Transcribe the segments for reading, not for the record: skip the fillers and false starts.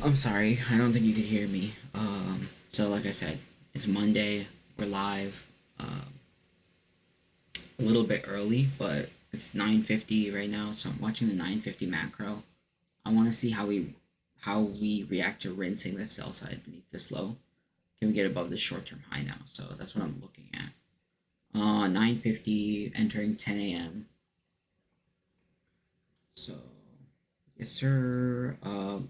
I'm sorry. I don't think you could hear me. So like I said, it's Monday. We're live. A little bit early, but it's 9:50 right now. So I'm watching the 9:50 macro. I want to see how we react to rinsing the sell side beneath this low. Can we get above the short term high now? So that's what I'm looking at. 9:50 entering 10 a.m. So yes, sir.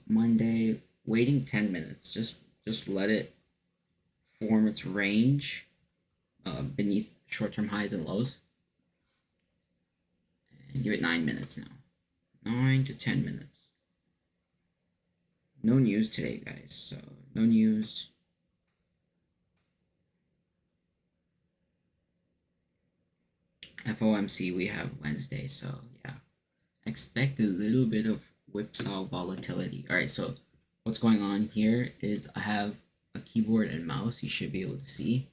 Monday. Waiting 10 minutes. Just let it form its range beneath short-term highs and lows. And give it 9 minutes now. 9 to 10 minutes. No news today, guys. So no news. FOMC we have Wednesday. So yeah, expect a little bit of whipsaw volatility. All right. So what's going on here is I have a keyboard and mouse. You should be able to see.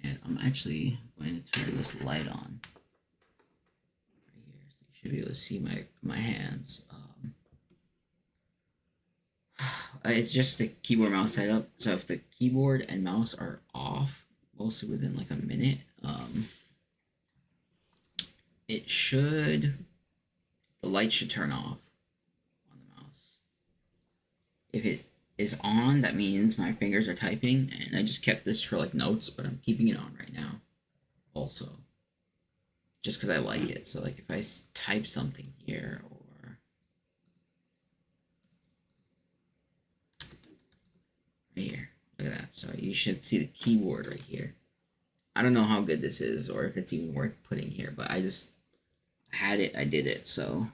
And I'm actually going to turn this light on right here, so you should be able to see my hands. It's just the keyboard mouse setup. So if the keyboard and mouse are off, mostly within like a minute, it should the light should turn off on the mouse. If it is on, that means my fingers are typing, and I just kept this for like notes, but I'm keeping it on right now also, just because I like it. So like if I type something here or right here, look at that. So you should see the keyboard right here. I don't know how good this is or if it's even worth putting here, but I just had it, I did it. So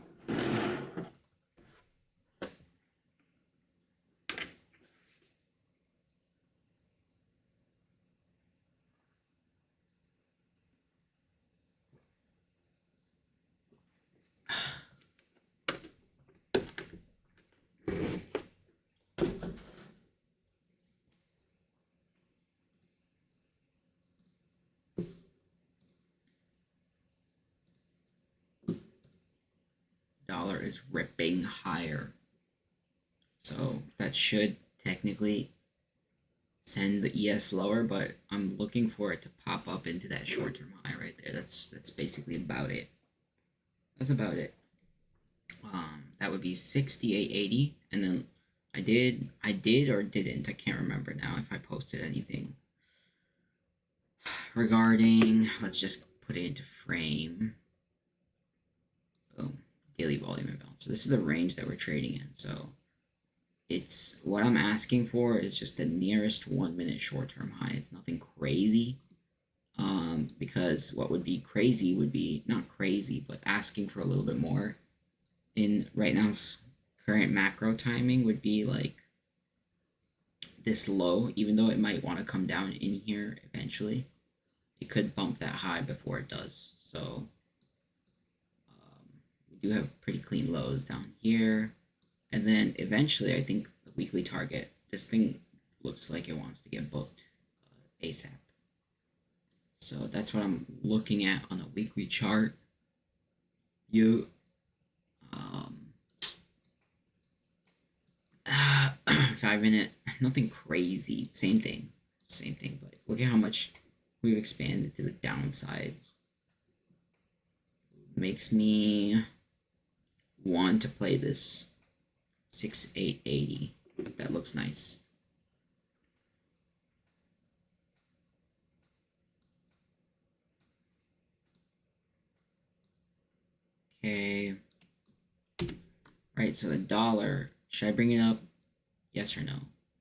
dollar is ripping higher. So that should technically send the ES lower, but I'm looking for it to pop up into that short-term high right there. That's basically about it. That's about it. That would be 68.80, and then I did or didn't. I can't remember now if I posted anything regarding. Let's just put it into frame. Boom. Daily volume imbalance. So this is the range that we're trading in. So it's what I'm asking for is just the nearest 1 minute short-term high. It's nothing crazy. Because what would be crazy would be not crazy, but asking for a little bit more in right now's current macro timing would be like this low, even though it might want to come down in here eventually. It could bump that high before it does. So we do have pretty clean lows down here. And then eventually, I think the weekly target, this thing looks like it wants to get booked ASAP. So that's what I'm looking at on a weekly chart. You, 5 minute, nothing crazy. Same thing, but look at how much we've expanded to the downside. Makes me want to play this 6,880. That looks nice. Okay. Right, so the dollar, should I bring it up? Yes or no?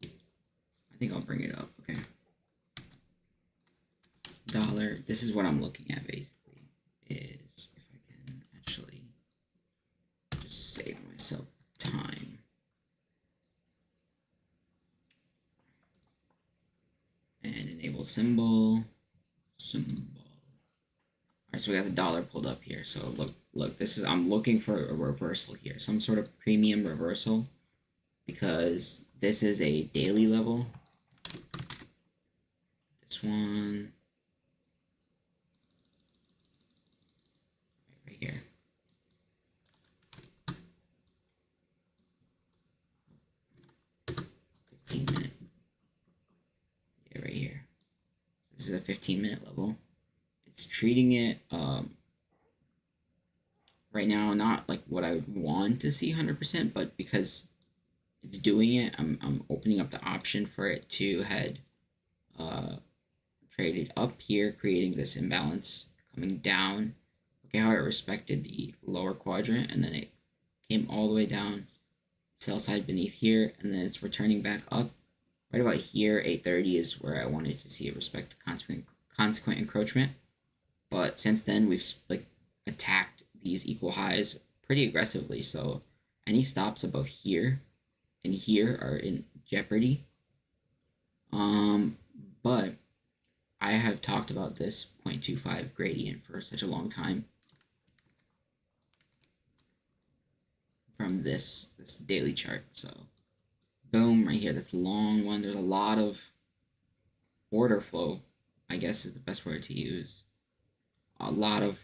I think I'll bring it up. Okay. Dollar, this is what I'm looking at basically, is if I can actually just save myself time. And enable symbol. All right, so we got the dollar pulled up here. So look, this is, I'm looking for a reversal here, some sort of premium reversal, because this is a daily level. This one, right here. is a 15-minute level. It's treating it right now not like what I would want to see 100%, but because it's doing it, I'm opening up the option for it to head traded up here, creating this imbalance, coming down. Look at how it respected the lower quadrant, and then it came all the way down, sell side beneath here, and then it's returning back up. Right about here, 830 is where I wanted to see it respect the consequent encroachment. But since then, we've like attacked these equal highs pretty aggressively. So any stops above here and here are in jeopardy. But I have talked about this 0.25 gradient for such a long time from this daily chart. So boom, right here, this long one. There's a lot of order flow, I guess is the best word to use. A lot of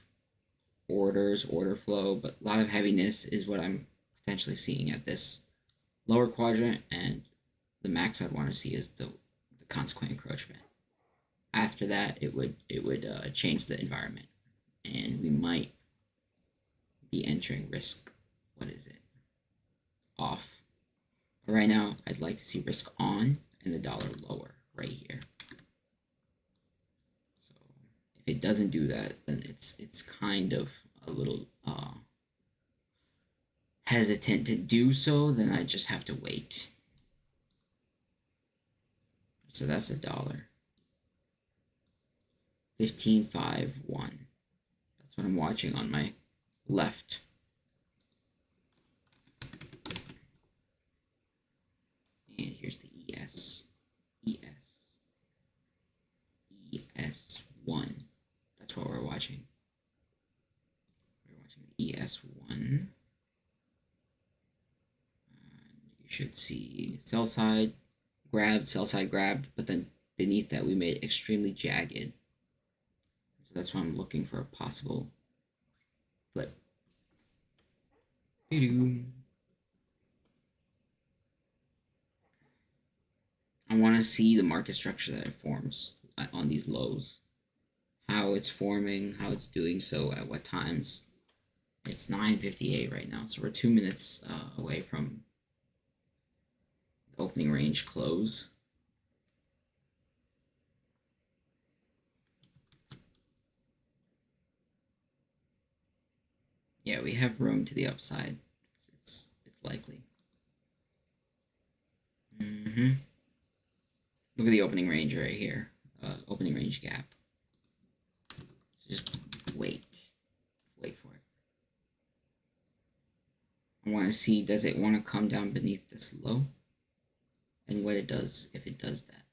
order flow, but a lot of heaviness is what I'm potentially seeing at this lower quadrant, and the max I'd want to see is the consequent encroachment. After that, it would change the environment, and we might be entering risk. What is it? Off. But right now, I'd like to see risk on and the dollar lower right here. So if it doesn't do that, then it's kind of a little hesitant to do so. Then I just have to wait. So that's a dollar. 15.51. That's what I'm watching on my left. And here's the ES. ES1. That's what we're watching. We're watching the ES1. You should see sell side grabbed, but then beneath that we made extremely jagged. So that's why I'm looking for a possible flip. I want to see the market structure that it forms on these lows. How it's forming, how it's doing so, at what times. It's 9:58 right now, so we're 2 minutes away from the opening range close. Yeah, we have room to the upside. It's likely. Look at the opening range right here. Opening range gap. So just wait for it. I want to see, does it want to come down beneath this low? And what it does if it does that.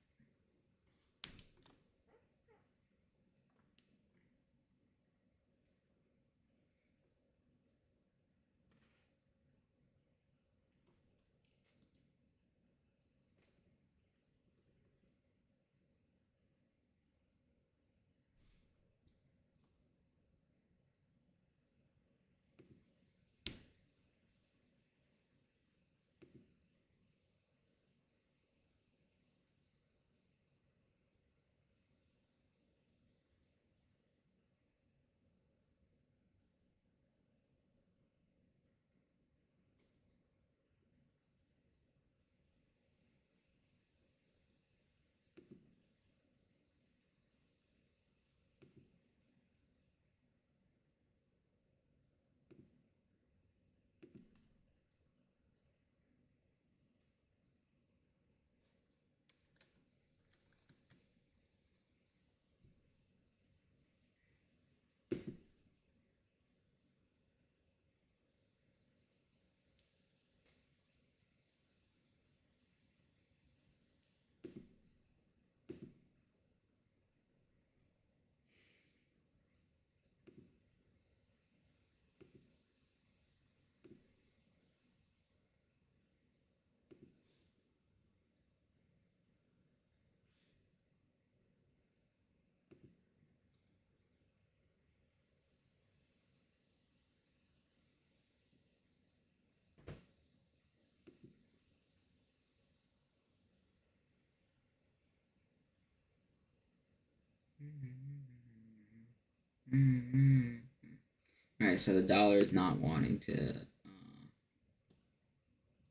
All right, so the dollar is not wanting to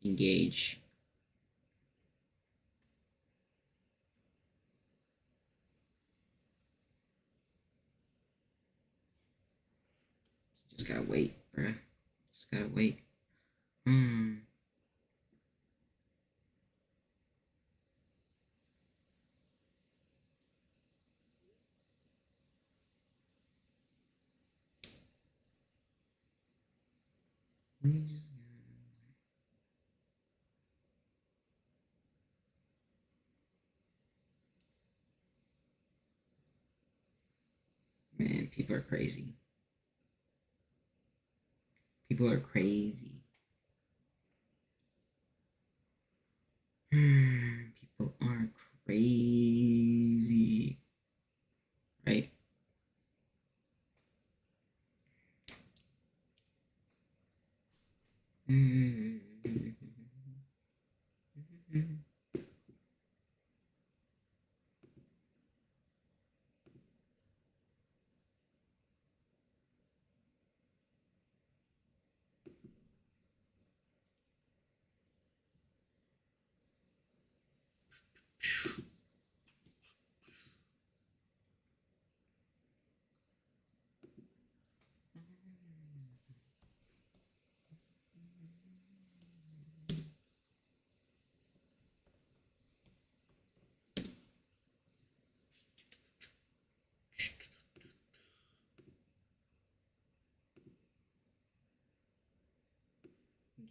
engage. Just gotta wait, bruh. Just gotta wait. Man, people are crazy. People are crazy. People are crazy. Right?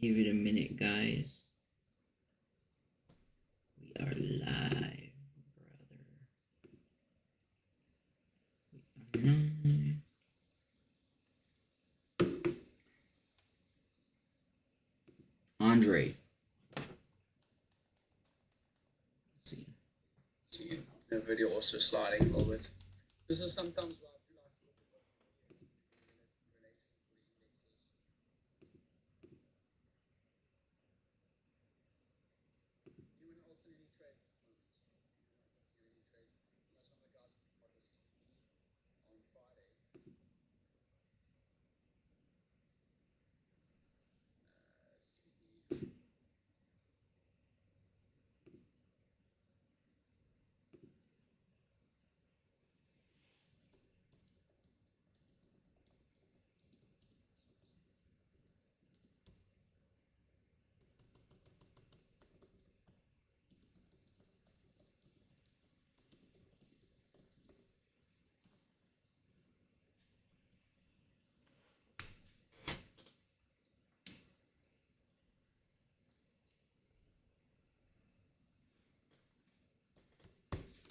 Give it a minute, guys. We are live, brother. We are live. Andre. Let's see. See the video also sliding a little bit. This is sometimes why I feel like anyone else in any trades at the moment. You're not looking at any trades. You know, some of the guys who took part of the CBD on Friday.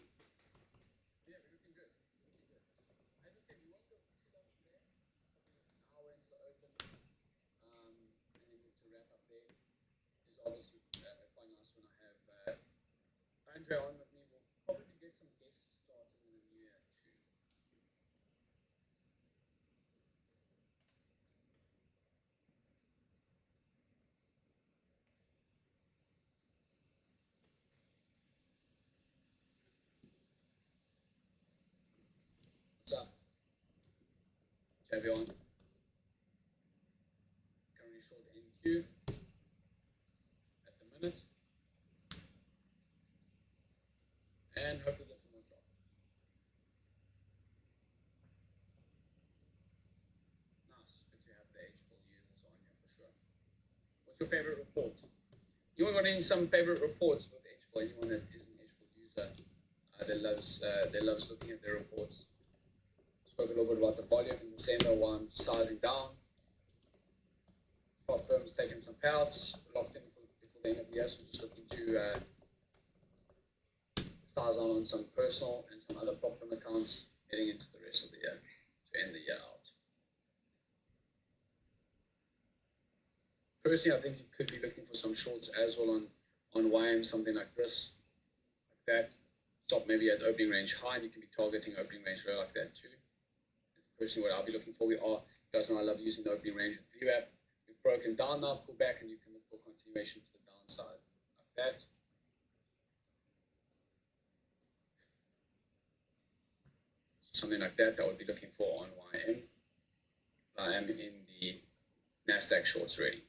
CBD. Yeah, we're looking good. Looking good. As I said, we won't go too long today. Probably an hour into the open. And then to wrap up there is obviously quite nice when I have Andre on with me. We'll probably get some guests starting in the new year too. What's up? Javion. Currently short NQ at the minute. And hopefully get some more drop. Nice. Good to have the H-Bull users on here for sure. What's your favorite report? You want to some favorite reports with H-Bull? Anyone that is an H-Bull user that loves looking at their reports. Spoke a little bit about the volume in December, one sizing down. Prop firms taking some payouts, locked in before the end of the year, so just looking to size on some personal and some other prop firm accounts heading into the rest of the year to end the year out. Personally, I think you could be looking for some shorts as well on YM, something like this, like that. Stop maybe at opening range high, and you can be targeting opening range low like that too. Personally, what I'll be looking for, you guys know I love using the opening range with VWAP. We've broken down now, pull back, and you can look for continuation to the downside like that. something like that, I would be looking for on YM. I am in the Nasdaq shorts already.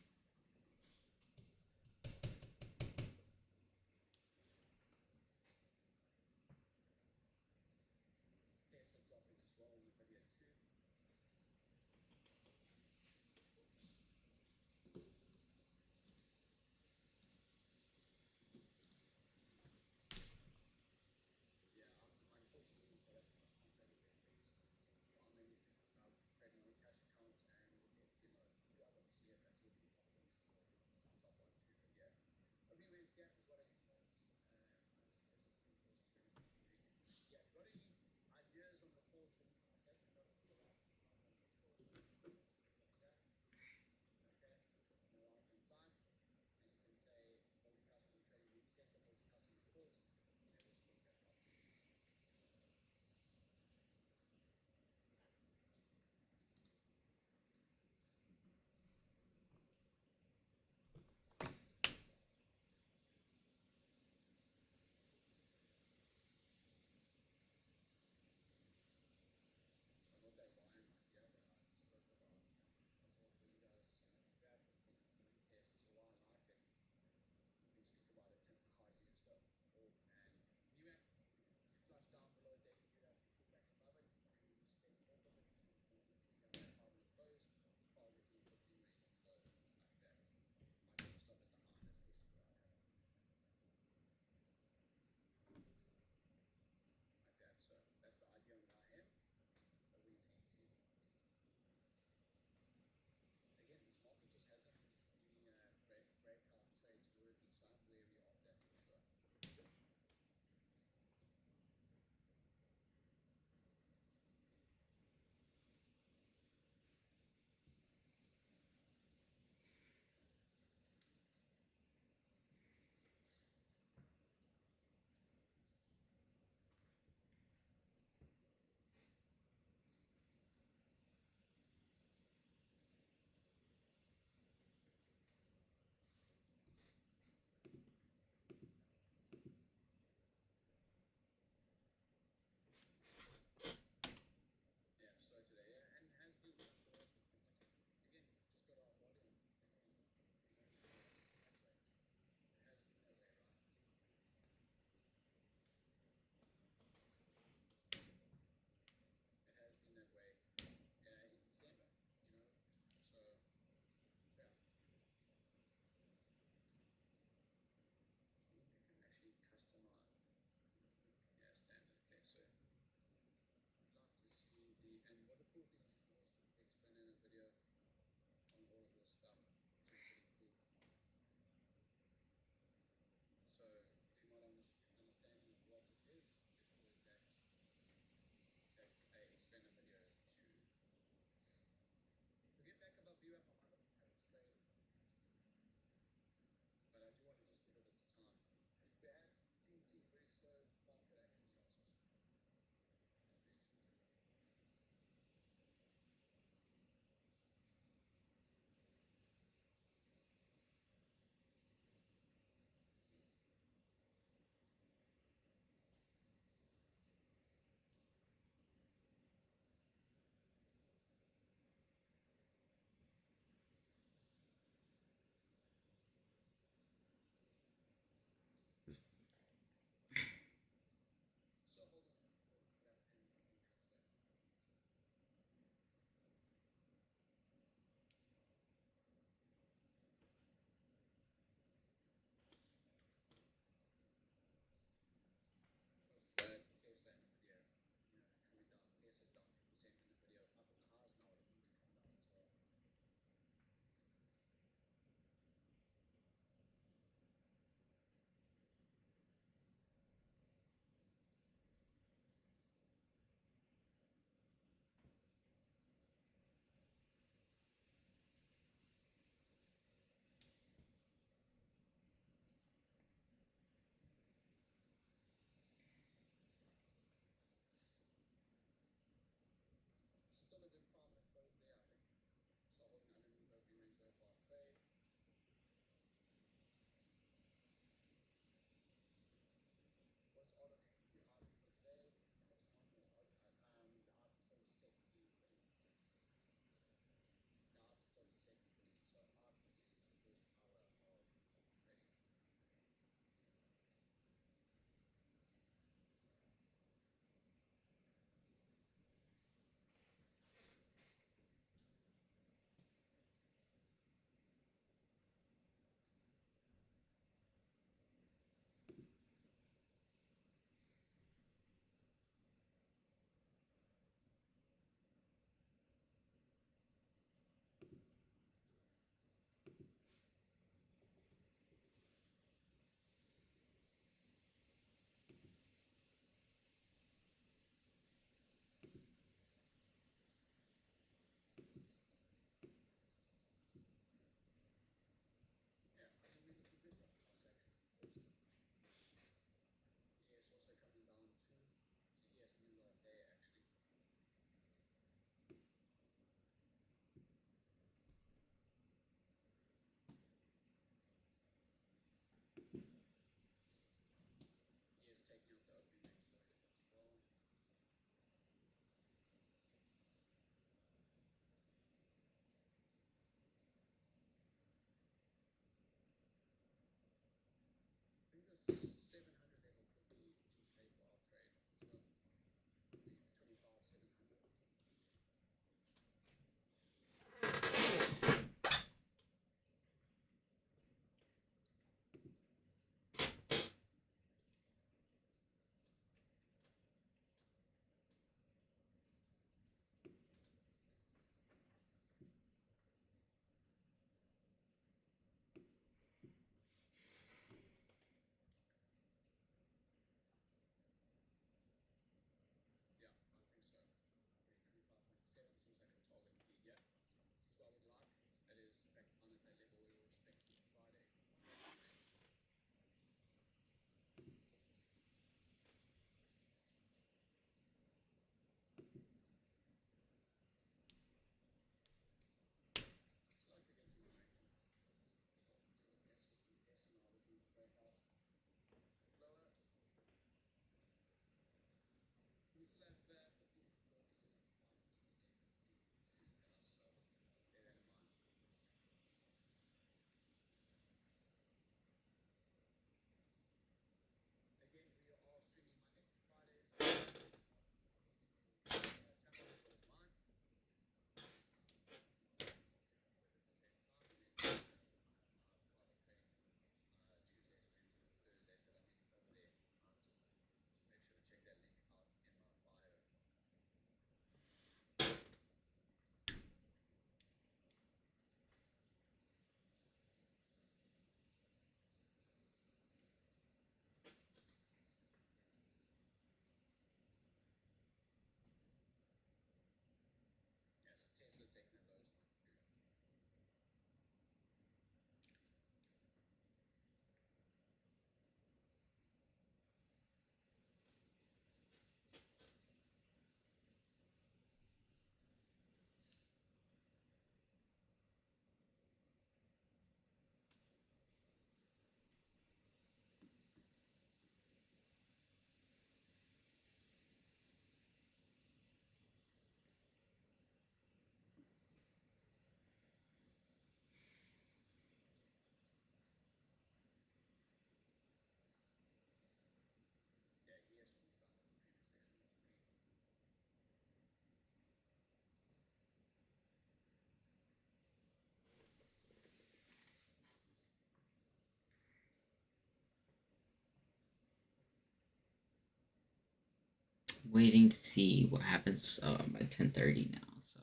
waiting to see what happens by 10:30 now. So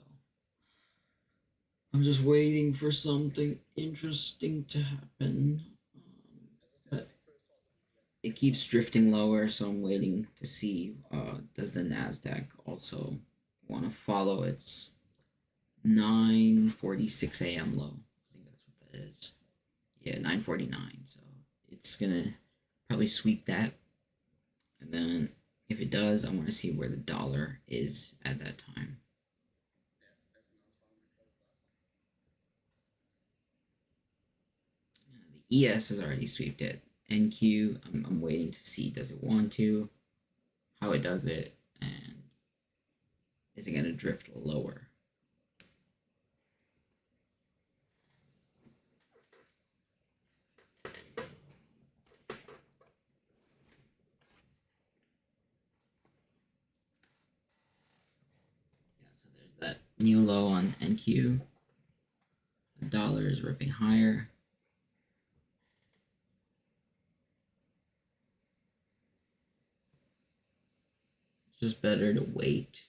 I'm just waiting for something interesting to happen. But it keeps drifting lower, so I'm waiting to see does the Nasdaq also want to follow its 9:46 a.m. low. I think that's what that is. Yeah, 9:49. So it's gonna probably sweep that, and then if it does, I want to see where the dollar is at that time. The ES has already swept it. NQ, I'm waiting to see does it want to, how it does it, and is it gonna drift lower? Yeah, so there's that new low on NQ. The dollar is ripping higher. It's just better to wait.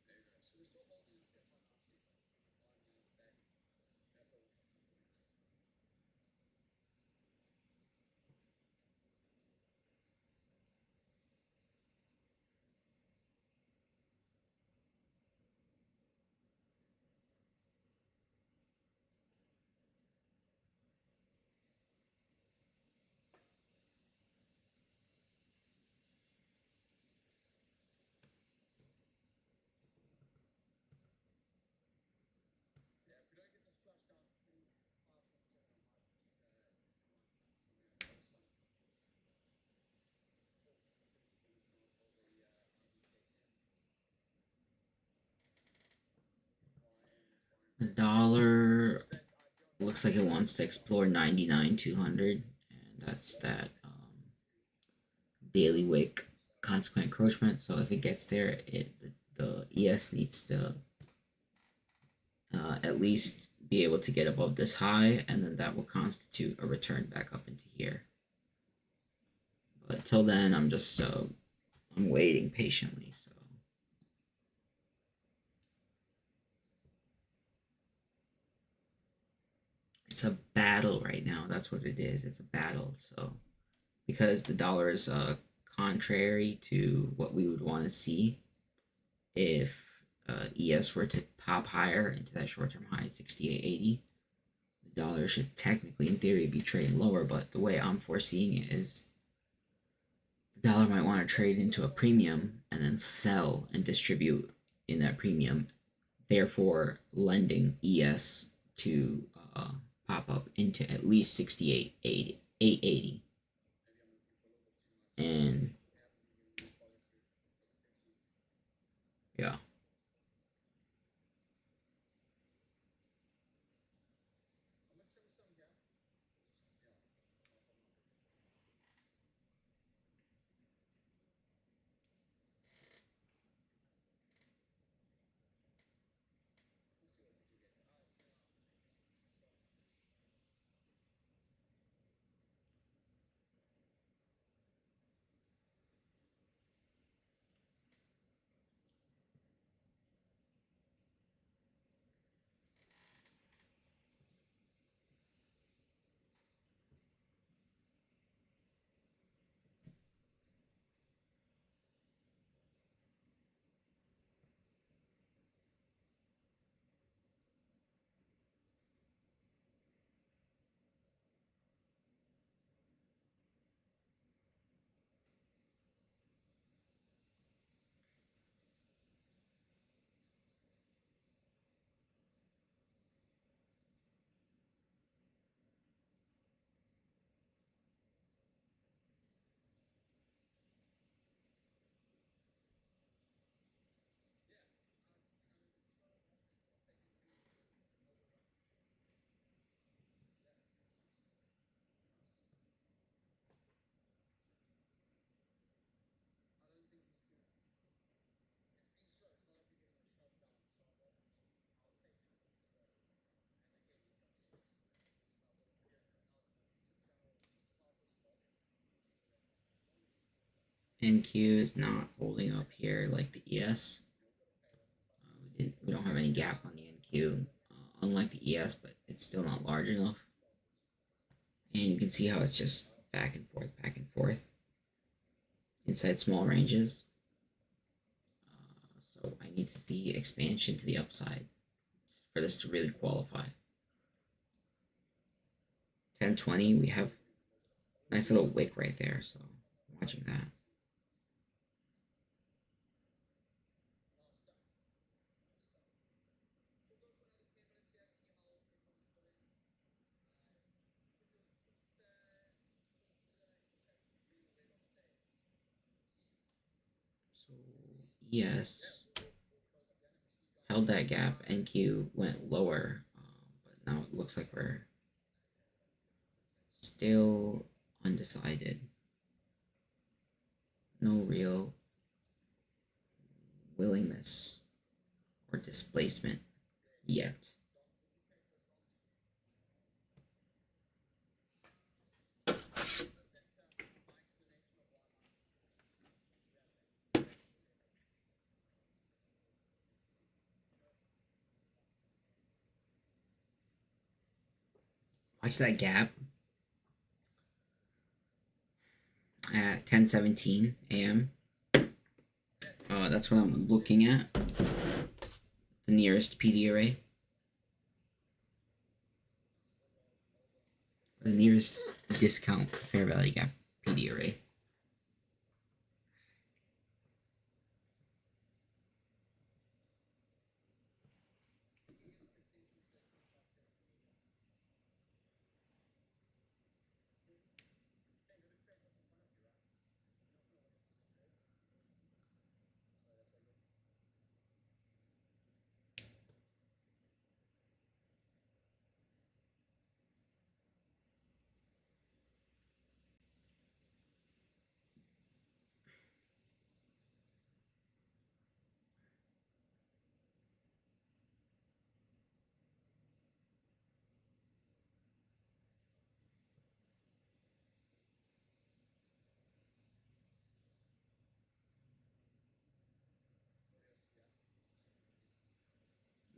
There you go. So we're still holding up here quite nicely on Nasdaq, up over 50 points. Yeah, if we don't get this flush down, I think 5.7, I might just focus on hold liquidity gains now until the IB sets in. The dollar looks like it wants to explore 99,200, and that's that daily wick consequent encroachment. So if it gets there, the ES needs to at least be able to get above this high, and then that will constitute a return back up into here. But till then, I'm waiting patiently. So it's a battle right now. That's what it is. It's a battle. So because the dollar is contrary to what we would want to see if ES were to pop higher into that short-term high 68.80, the dollar should technically, in theory, be trading lower. But the way I'm foreseeing it is the dollar might want to trade into a premium and then sell and distribute in that premium, therefore lending ES to pop up into at least 68.80, 880. And yeah. NQ is not holding up here like the ES. We don't have any gap on the NQ, unlike the ES, but it's still not large enough. And you can see how it's just back and forth inside small ranges. So I need to see expansion to the upside for this to really qualify. 1020, we have nice little wick right there, so I'm watching that. So ES held that gap, NQ went lower, but now it looks like we're still undecided. No real willingness or displacement yet. Watch that gap at 10:17 a.m. That's what I'm looking at. The nearest PD array. The nearest discount fair value gap PD array.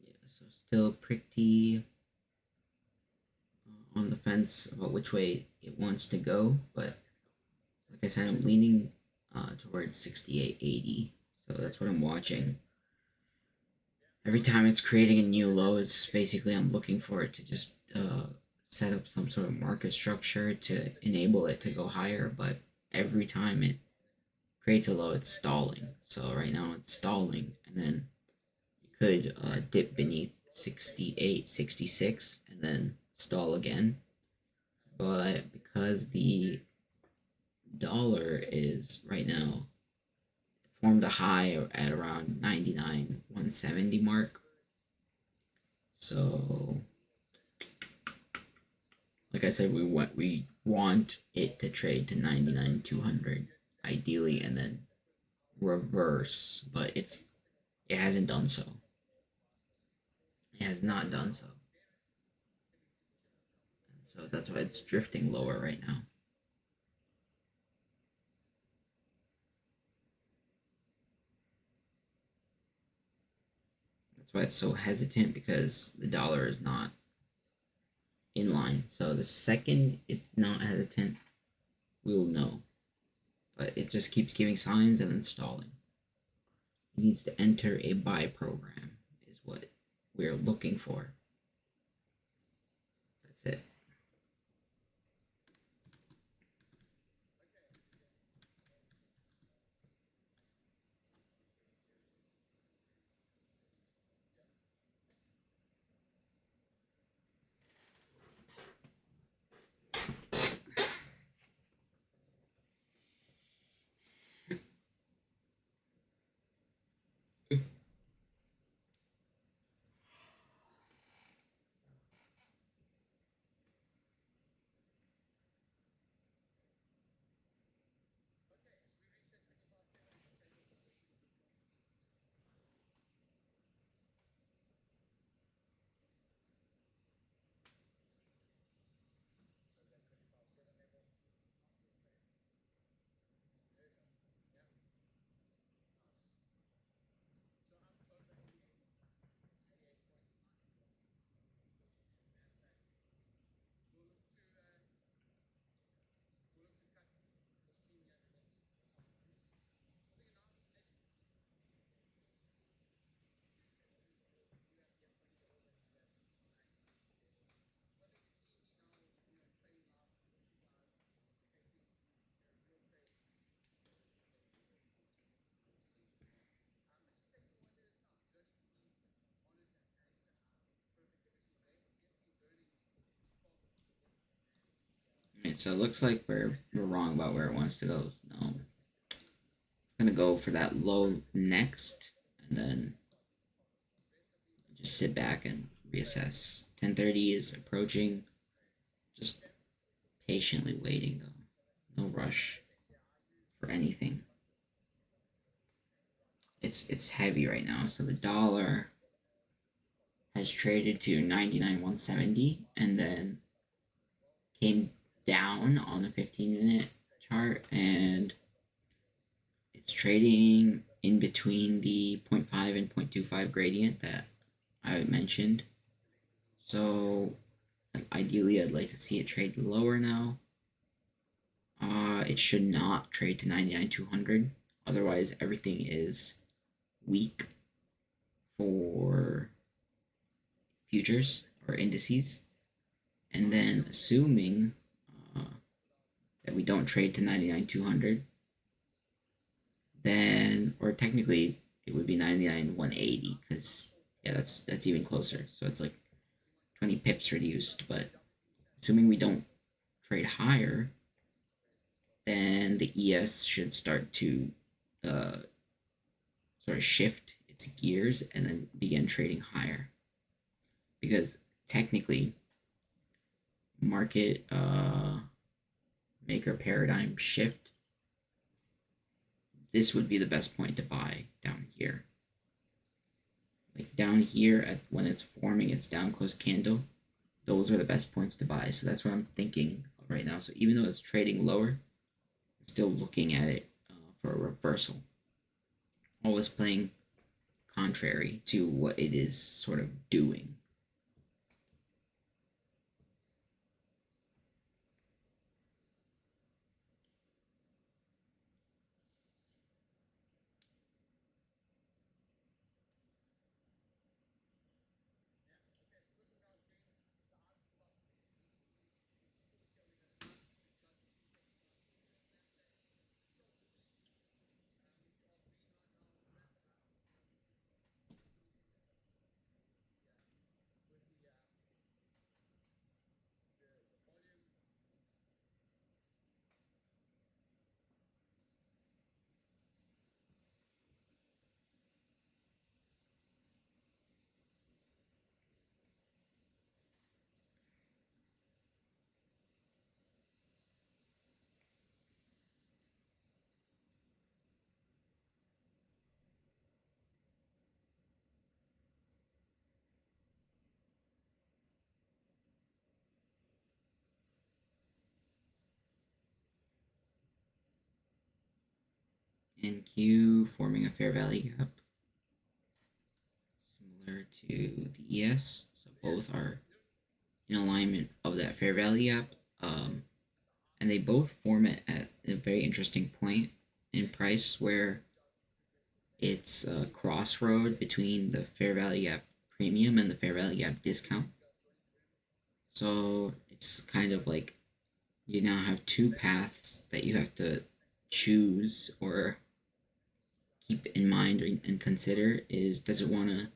Yeah, so still pretty on the fence about which way it wants to go, but like I said, I'm leaning towards 68.80, so that's what I'm watching. Every time it's creating a new low, it's basically I'm looking for it to just set up some sort of market structure to enable it to go higher, but every time it creates a low, it's stalling. So right now it's stalling, and then it could dip beneath 68, 66, and then stall again. But because the dollar is right now formed a high at around 99 170 mark, so like I said, we want it to trade to 99 200 ideally, and then reverse, but it hasn't done so. It has not done so. And so that's why it's drifting lower right now. That's why it's so hesitant, because the dollar is not in line. So the second it's not hesitant, we will know. But it just keeps giving signs and then stalling. It needs to enter a buy program, is what we're looking for. That's it. Right, so it looks like we're wrong about where it wants to go. So no, it's gonna go for that low next, and then just sit back and reassess. 10:30 is approaching. Just patiently waiting though. No rush for anything. It's heavy right now. So the dollar has traded to 99,170 and then came down on the 15-minute chart, and it's trading in between the zero 0.5 and 0.25 gradient that I mentioned. So ideally I'd like to see it trade lower now. It should not trade to 99,200. Otherwise everything is weak for futures or indices. And then assuming uh, that we don't trade to 99,200, then, or technically it would be 99,180 because yeah, that's even closer. So it's like 20 pips reduced. But assuming we don't trade higher, then the ES should start to uh, sort of shift its gears and then begin trading higher. Because technically, market maker paradigm shift, this would be the best point to buy down here. Like down here at when it's forming its down close candle, those are the best points to buy. So that's what I'm thinking of right now. So even though it's trading lower, I'm still looking at it for a reversal. Always playing contrary to what it is sort of doing. And Q forming a fair value gap similar to the ES. So both are in alignment of that fair value gap. And they both form it at a very interesting point in price where it's a crossroad between the fair value gap premium and the fair value gap discount. So it's kind of like you now have two paths that you have to choose or keep in mind and consider is does it want to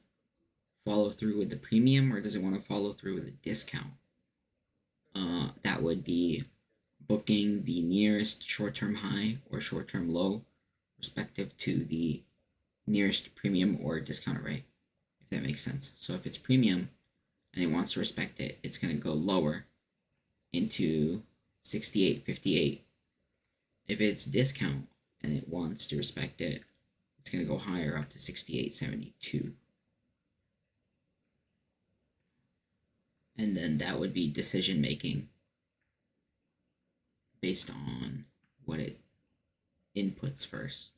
follow through with the premium or does it want to follow through with a discount? That would be booking the nearest short-term high or short-term low respective to the nearest premium or discount rate, if that makes sense. So if it's premium and it wants to respect it, it's going to go lower into 68.58. If it's discount and it wants to respect it, it's going to go higher up to 68.72. And then that would be decision making based on what it inputs first.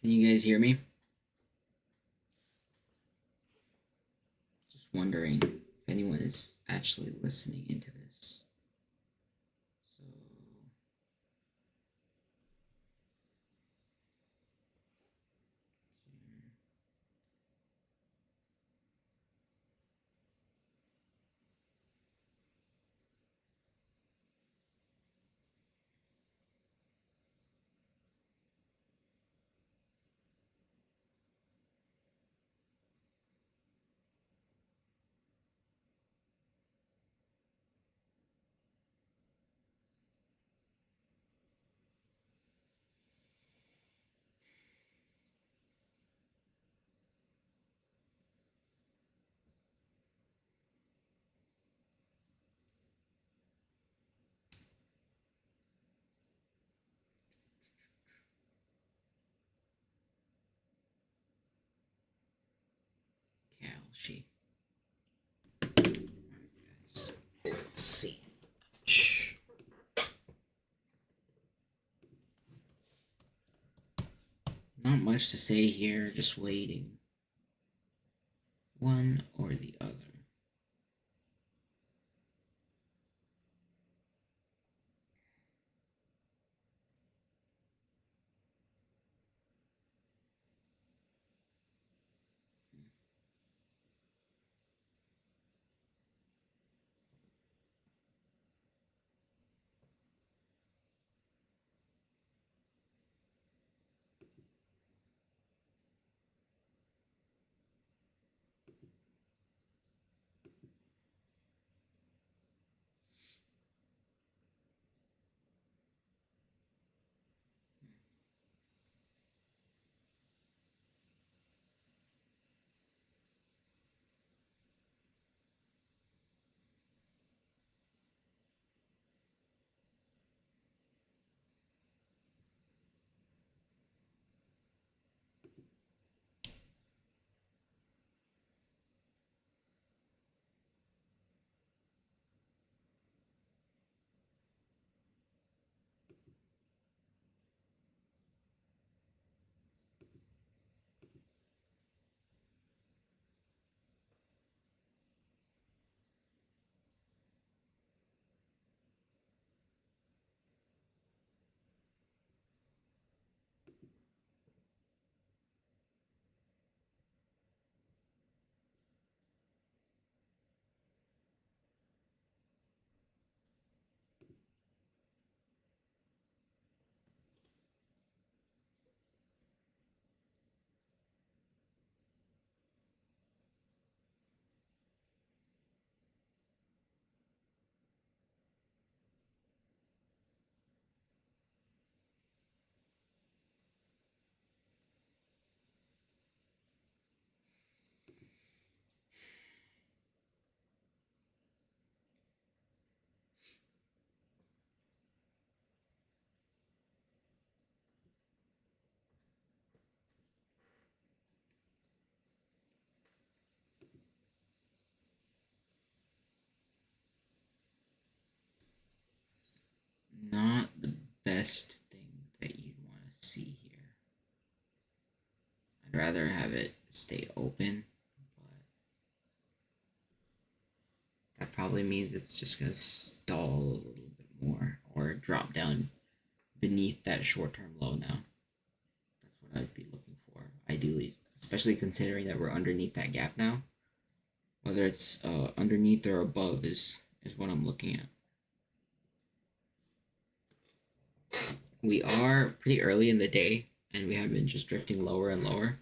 Can you guys hear me? Just wondering if anyone is actually listening into this. So Cal, let's see. Not much to say here, just waiting. One or the other. Not the best thing that you'd want to see here. I'd rather have it stay open, but that probably means it's just going to stall a little bit more or drop down beneath that short-term low now. That's what I'd be looking for, ideally, especially considering that we're underneath that gap now. Whether it's underneath or above is what I'm looking at. We are pretty early in the day, and we have been just drifting lower and lower.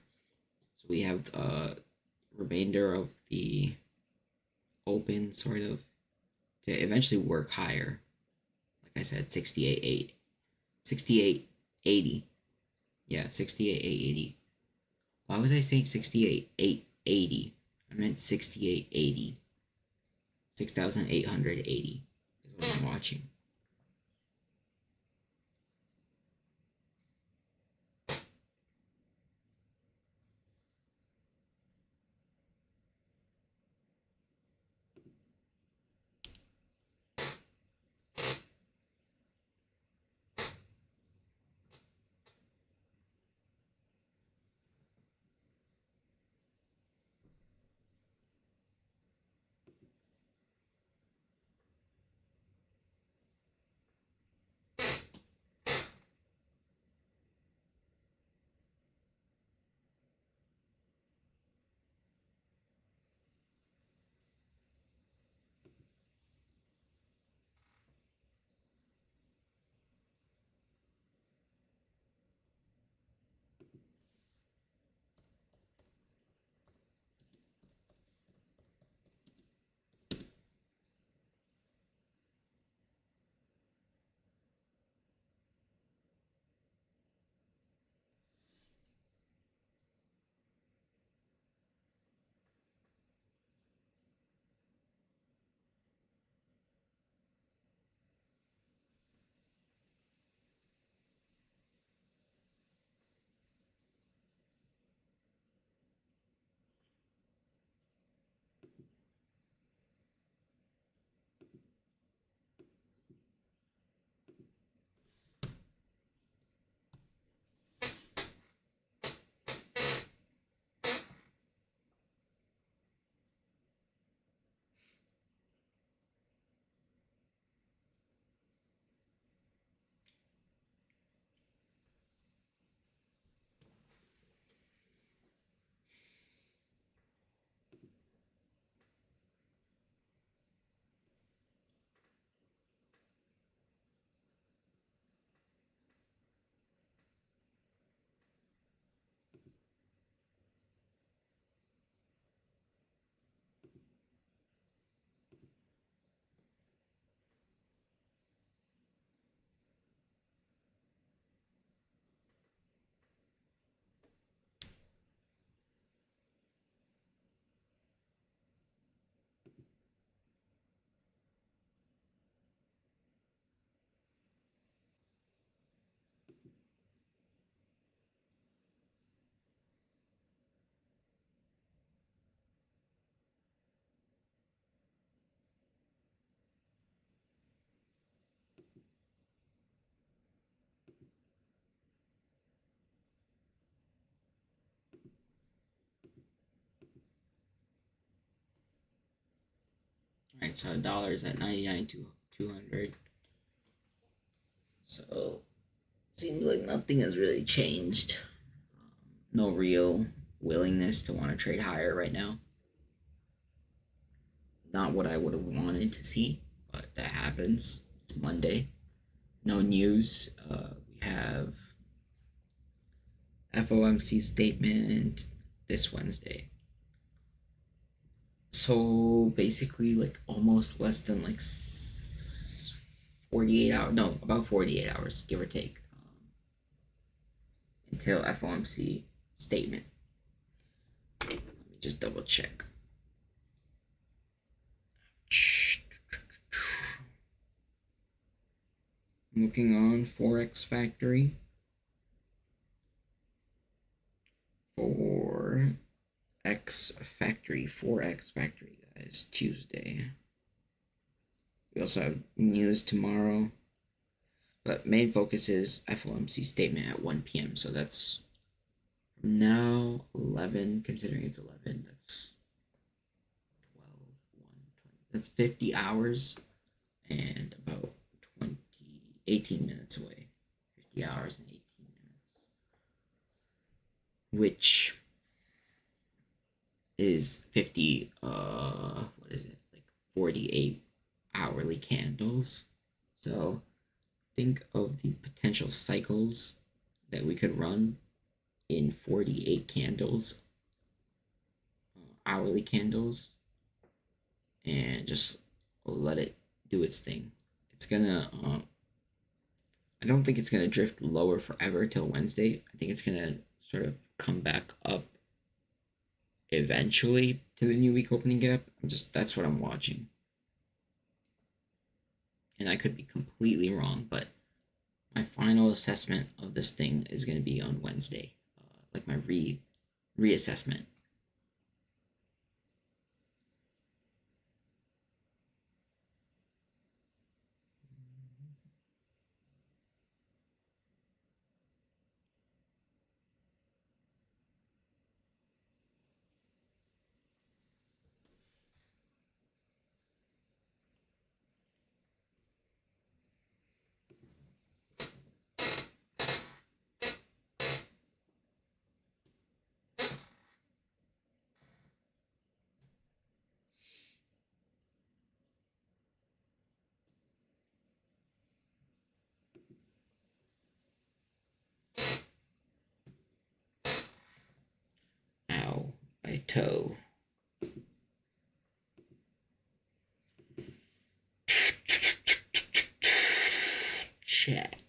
So we have remainder of the open sort of to eventually work higher. Like I said, 68.80. Yeah, 68.880. Why was I saying 68.880? I meant 68.80. 6,880 is what I'm watching. Alright, so dollar is at 99 to 200. So seems like nothing has really changed. No real willingness to want to trade higher right now. Not what I would have wanted to see, but that happens. It's Monday. No news. We have FOMC statement this Wednesday. So basically, like almost less than like 48 hours. No, about 48 hours, give or take, until FOMC statement. Let me just double check. I'm looking on Forex Factory. Forex Factory, guys. Tuesday. We also have news tomorrow. But main focus is FOMC statement at 1 p.m. So that's now 11, considering it's 11. That's 12, 1, 20. That's 50 hours and about 18 minutes away. 50 hours and 18 minutes. Which is 50, what is it? Like 48 hourly candles. So think of the potential cycles that we could run in 48 candles, hourly candles, and just let it do its thing. It's gonna, I don't think it's gonna drift lower forever till Wednesday. I think it's gonna sort of come back up eventually to the new week opening gap. That's what I'm watching. And I could be completely wrong, but my final assessment of this thing is going to be on Wednesday, like my reassessment. Ow, my toe. Chat.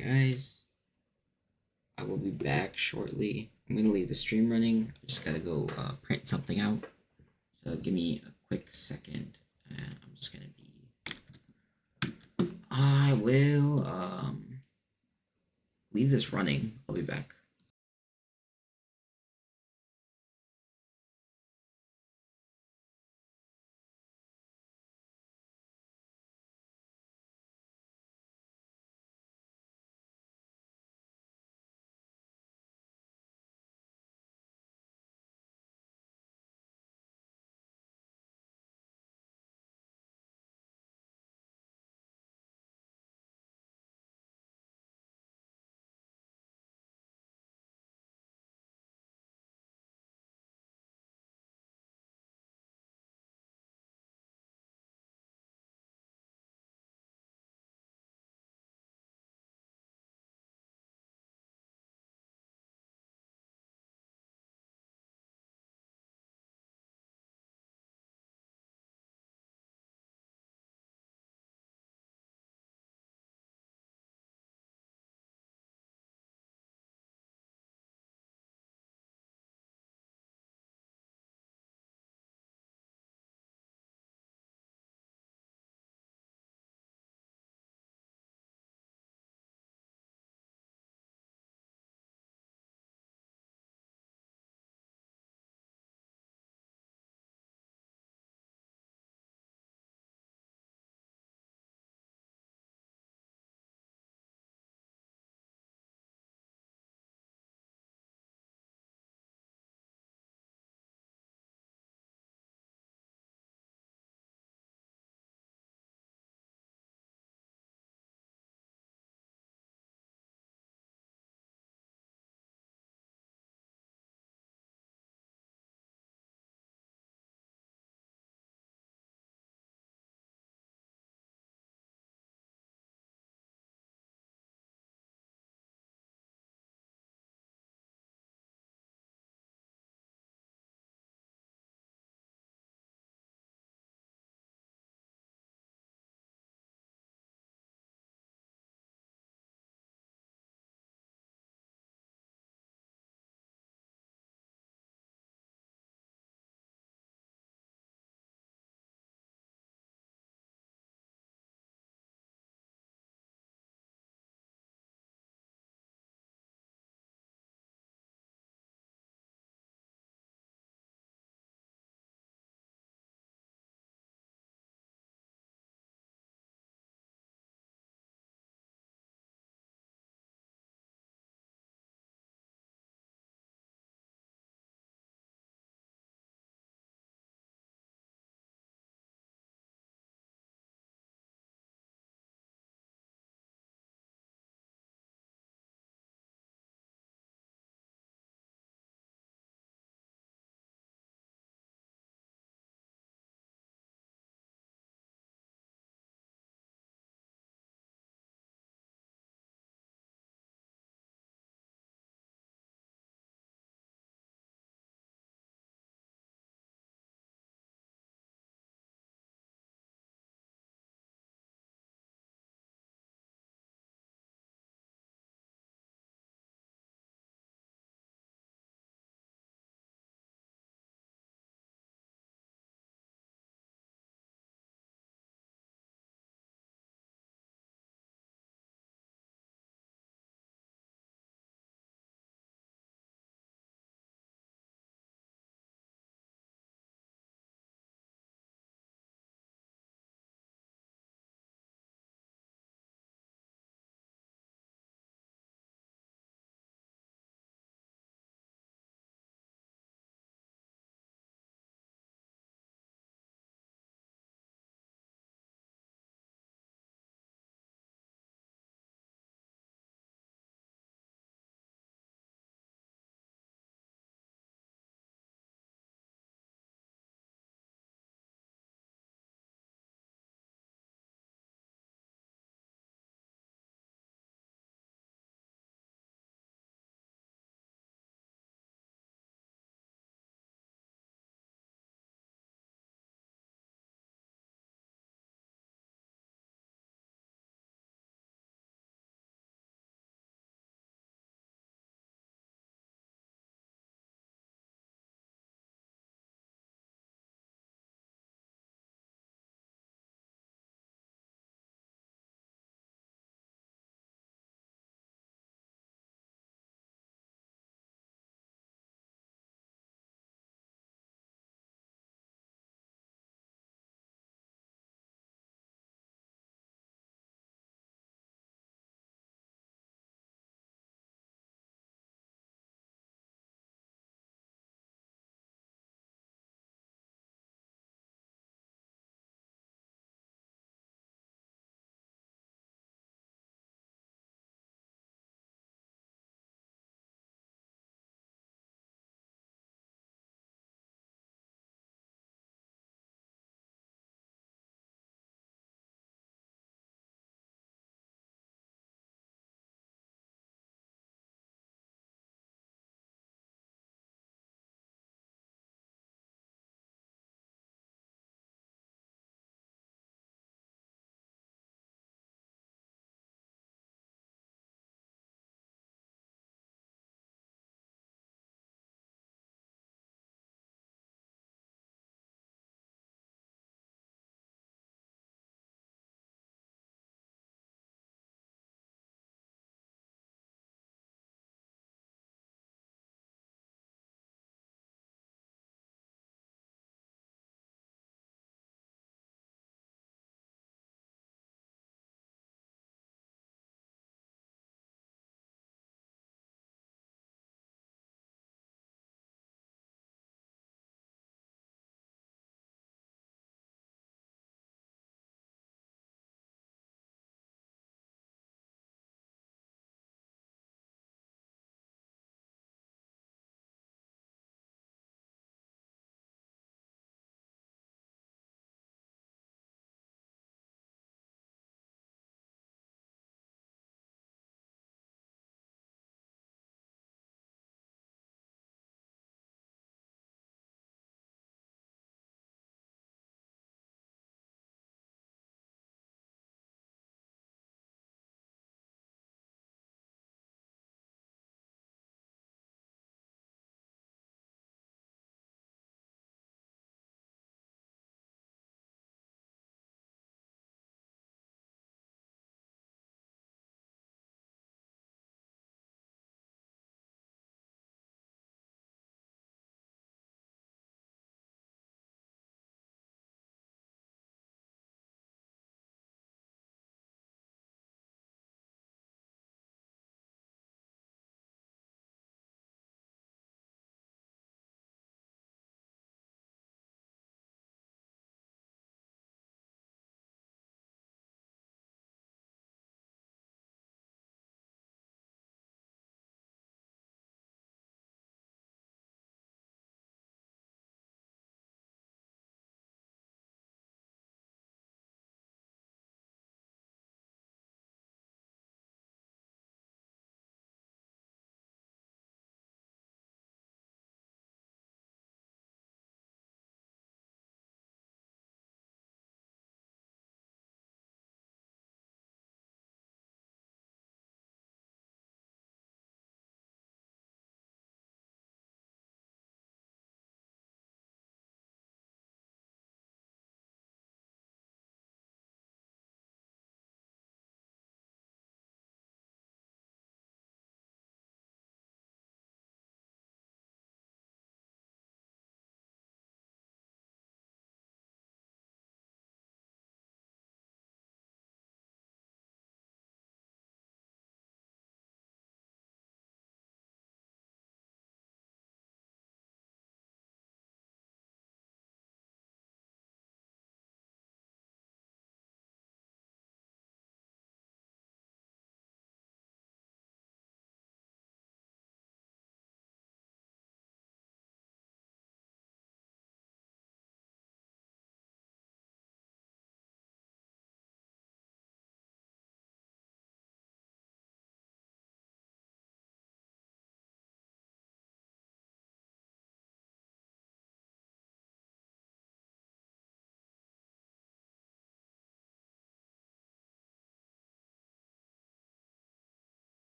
Guys, I will be back shortly. I'm gonna leave the stream running. I just gotta go print something out. So give me a quick second, and I'm just gonna be. I will leave this running. I'll be back.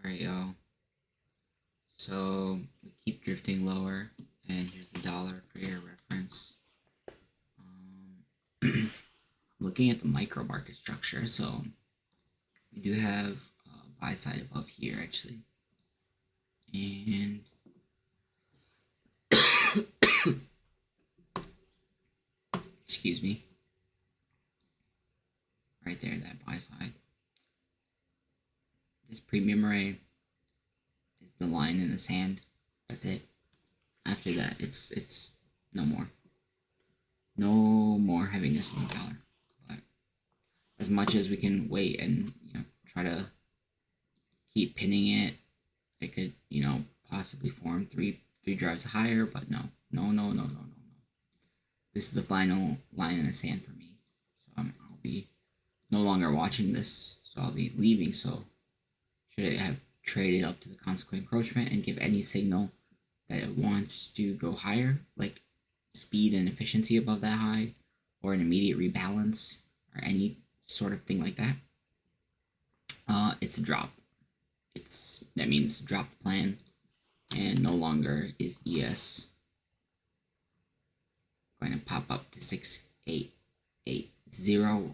Alright, y'all. So we keep drifting lower, and here's the dollar for your reference. Looking at the micro market structure, so we do have buy side above here actually, and excuse me, right there, that buy side. This premium array is the line in the sand. That's it. After that, it's no more. No more heaviness in the dollar. But as much as we can wait and try to keep pinning it, it could possibly form three drives higher. But no. This is the final line in the sand for me. So I'll be no longer watching this. So I'll be leaving. So should it have traded up to the consequent encroachment and give any signal that it wants to go higher, like speed and efficiency above that high, or an immediate rebalance, or any sort of thing like that, it's a drop. That means drop the plan, and no longer is ES going to pop up to 6880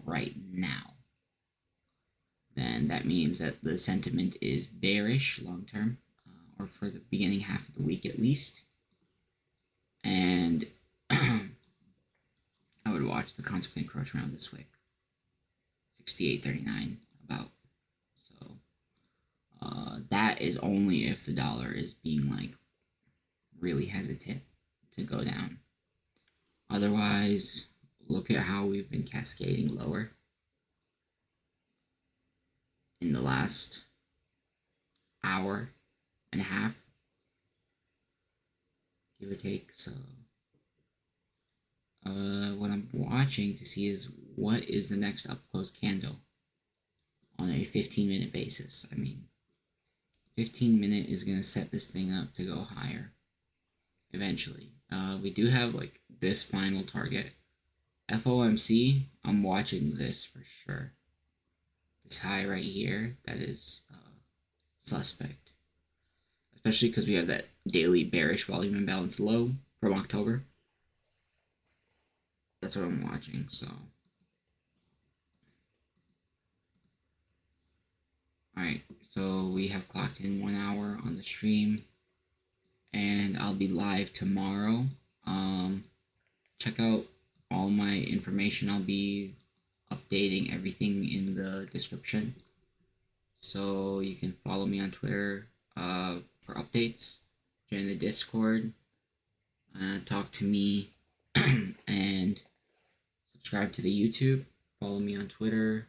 right now. Then that means that the sentiment is bearish long term, or for the beginning half of the week at least. And I would watch the consequent encroachment of this wick. 68.39 about. So that is only if the dollar is being like really hesitant to go down. Otherwise, look at how we've been cascading lower in the last hour and a half, give or take. So what I'm watching to see is what is the next up close candle on a 15-minute basis. I mean, 15-minute is going to set this thing up to go higher eventually. We do have like this final target. FOMC, I'm watching this for sure. This high right here, that is suspect. Especially because we have that daily bearish volume imbalance low from October. That's what I'm watching, so. Alright, so we have clocked in 1 hour on the stream. And I'll be live tomorrow. Check out all my information. I'll be updating everything in the description. So you can follow me on Twitter for updates, join the Discord, talk to me, and subscribe to the YouTube. Follow me on Twitter.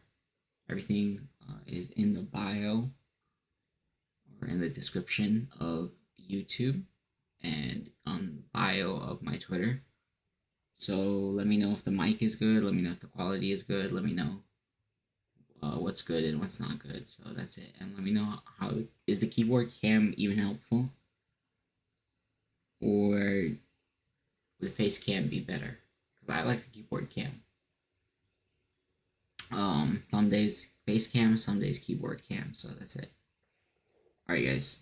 Everything is in the bio or in the description of YouTube and on the bio of my Twitter. So let me know if the mic is good. Let me know if the quality is good. Let me know what's good and what's not good. So that's it. And let me know how is the keyboard cam even helpful, or would the face cam be better? Because I like the keyboard cam. Some days face cam, some days keyboard cam. So that's it. All right, guys.